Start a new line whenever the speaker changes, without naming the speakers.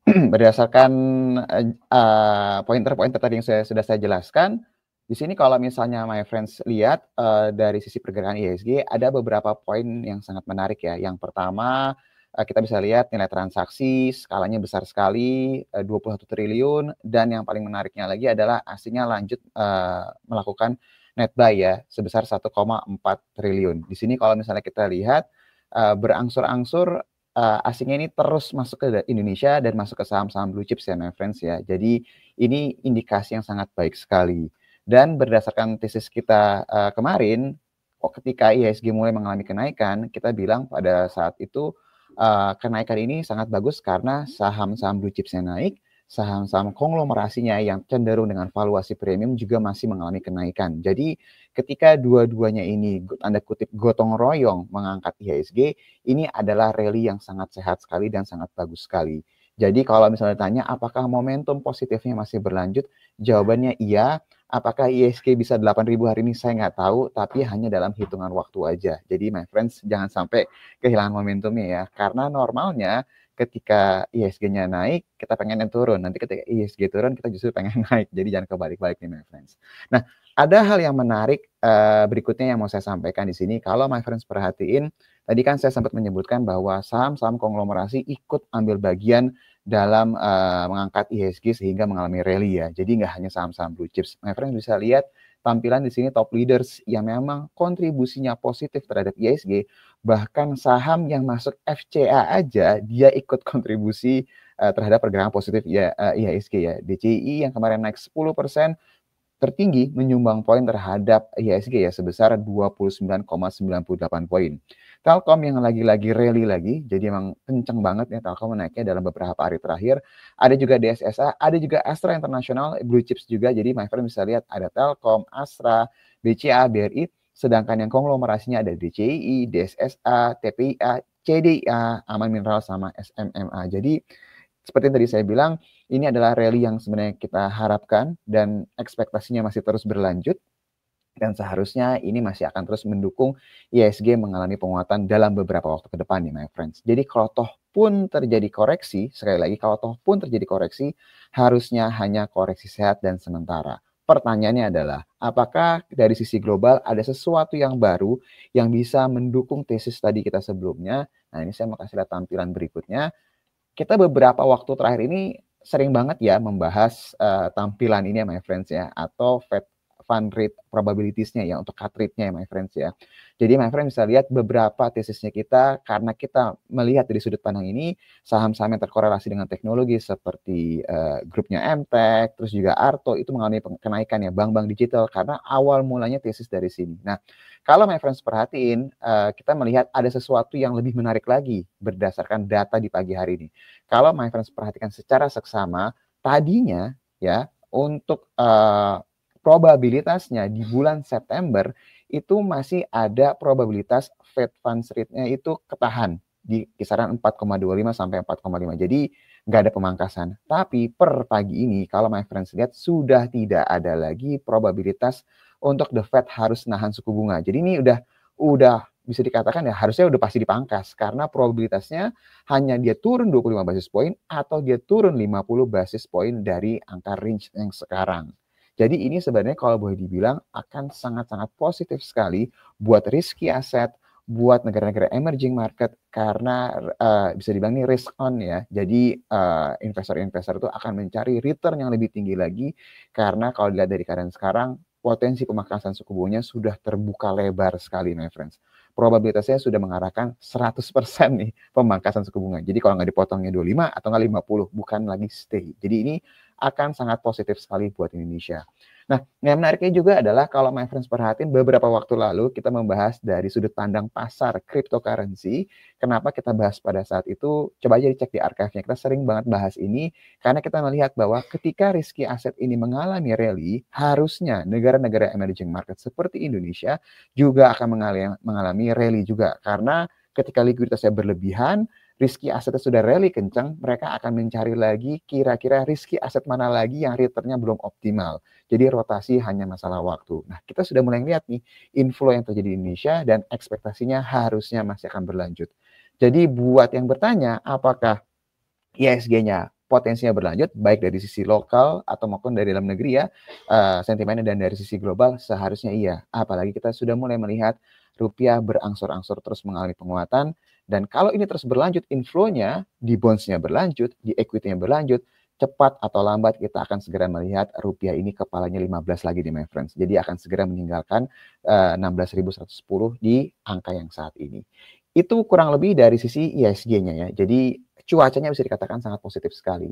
Berdasarkan, pointer-pointer tadi yang sudah saya jelaskan, di sini kalau misalnya my friends lihat, dari sisi pergerakan IHSG ada beberapa poin yang sangat menarik ya. Yang pertama, kita bisa lihat nilai transaksi skalanya besar sekali, 21 triliun, dan yang paling menariknya lagi adalah aslinya lanjut, melakukan net buy ya, sebesar 1,4 triliun. Di sini kalau misalnya kita lihat, berangsur-angsur asingnya ini terus masuk ke Indonesia dan masuk ke saham-saham blue chips ya, my friends ya. Jadi ini indikasi yang sangat baik sekali. Dan berdasarkan tesis kita kemarin, kok ketika IHSG mulai mengalami kenaikan, kita bilang pada saat itu kenaikan ini sangat bagus karena saham-saham blue chipsnya naik, saham-saham konglomerasinya yang cenderung dengan valuasi premium juga masih mengalami kenaikan. Jadi ketika dua-duanya ini tanda kutip gotong royong mengangkat IHSG, ini adalah rally yang sangat sehat sekali dan sangat bagus sekali. Jadi kalau misalnya tanya apakah momentum positifnya masih berlanjut, jawabannya iya. Apakah IHSG bisa 8.000 hari ini saya nggak tahu, tapi hanya dalam hitungan waktu aja. Jadi my friends jangan sampai kehilangan momentumnya ya, karena normalnya ketika IHSG-nya naik, kita pengen yang turun. Nanti ketika IHSG turun, kita justru pengen naik. Jadi jangan kebalik-balik nih, my friends. Nah, ada hal yang menarik berikutnya yang mau saya sampaikan di sini. Kalau my friends perhatiin, tadi kan saya sempat menyebutkan bahwa saham-saham konglomerasi ikut ambil bagian dalam mengangkat IHSG sehingga mengalami rally ya. Jadi nggak hanya saham-saham blue chips. My friends bisa lihat tampilan di sini top leaders yang memang kontribusinya positif terhadap IHSG. Bahkan saham yang masuk FCA aja dia ikut kontribusi terhadap pergerakan positif ya IHSG ya. DCI yang kemarin naik 10% tertinggi menyumbang poin terhadap IHSG ya sebesar 29,98 poin. Telkom yang lagi-lagi rally lagi, jadi emang kenceng banget ya Telkom naiknya dalam beberapa hari terakhir. Ada juga DSSA, ada juga Astra International, blue chips juga. Jadi my friend bisa lihat ada Telkom, Astra, BCA, BRI, sedangkan yang konglomerasinya ada DCI, DSSA, TPIA, CDIA, Aman Mineral, sama SMMA. Jadi seperti yang tadi saya bilang, ini adalah rally yang sebenarnya kita harapkan dan ekspektasinya masih terus berlanjut. Dan seharusnya ini masih akan terus mendukung IHSG mengalami penguatan dalam beberapa waktu ke depan nih, my friends. Jadi kalau toh pun terjadi koreksi, sekali lagi kalau toh pun terjadi koreksi, harusnya hanya koreksi sehat dan sementara. Pertanyaannya adalah, apakah dari sisi global ada sesuatu yang baru yang bisa mendukung tesis tadi kita sebelumnya? Nah, ini saya mau kasih lihat tampilan berikutnya. Kita beberapa waktu terakhir ini sering banget ya membahas tampilan ini ya my friends ya, atau Fed fund rate probabilities-nya ya, untuk cut rate-nya ya my friends ya. Jadi my friend bisa lihat beberapa tesisnya kita, karena kita melihat dari sudut pandang ini, saham-saham yang terkorelasi dengan teknologi seperti grupnya MTech, terus juga Arto itu mengalami kenaikan ya, bank-bank digital, karena awal mulanya tesis dari sini. Nah, kalau my friends perhatiin, kita melihat ada sesuatu yang lebih menarik lagi berdasarkan data di pagi hari ini. Kalau my friends perhatikan secara seksama, tadinya ya untuk probabilitasnya di bulan September itu masih ada probabilitas Fed Funds Rate-nya itu ketahan di kisaran 4,25 sampai 4,5. Jadi nggak ada pemangkasan. Tapi per pagi ini kalau my friends lihat sudah tidak ada lagi probabilitas untuk the Fed harus nahan suku bunga. Jadi ini udah bisa dikatakan ya harusnya udah pasti dipangkas karena probabilitasnya hanya dia turun 25 basis poin atau dia turun 50 basis poin dari angka range yang sekarang. Jadi ini sebenarnya kalau boleh dibilang akan sangat-sangat positif sekali buat risky aset, buat negara-negara emerging market karena bisa dibilang ini risk on ya. Jadi investor-investor itu akan mencari return yang lebih tinggi lagi karena kalau dilihat dari keadaan sekarang potensi pemangkasan suku bunganya sudah terbuka lebar sekali, my friends. Probabilitasnya sudah mengarahkan 100% nih pemangkasan suku bunga. Jadi kalau nggak dipotongnya 25 atau nggak 50, bukan lagi stay. Jadi ini akan sangat positif sekali buat Indonesia. Nah, yang menariknya juga adalah kalau my friends perhatiin beberapa waktu lalu kita membahas dari sudut pandang pasar cryptocurrency. Kenapa kita bahas pada saat itu? Coba aja dicek di archive-nya. Kita sering banget bahas ini karena kita melihat bahwa ketika risky aset ini mengalami rally, harusnya negara-negara emerging market seperti Indonesia juga akan mengalami rally juga. Karena ketika likuiditasnya berlebihan, risky asetnya sudah rally kencang, mereka akan mencari lagi kira-kira risky aset mana lagi yang returnnya belum optimal. Jadi rotasi hanya masalah waktu. Nah, kita sudah mulai lihat nih inflow yang terjadi di Indonesia dan ekspektasinya harusnya masih akan berlanjut. Jadi buat yang bertanya, apakah IHSG-nya potensinya berlanjut, baik dari sisi lokal atau maupun dari dalam negeri ya, sentimennya, dan dari sisi global seharusnya iya. Apalagi kita sudah mulai melihat rupiah berangsur-angsur terus mengalami penguatan, dan kalau ini terus berlanjut, inflow-nya di bonds-nya berlanjut, di equity-nya berlanjut, cepat atau lambat kita akan segera melihat rupiah ini kepalanya 15 lagi nih my friends. Jadi akan segera meninggalkan 16.110 di angka yang saat ini. Itu kurang lebih dari sisi ISG-nya ya. Jadi cuacanya bisa dikatakan sangat positif sekali.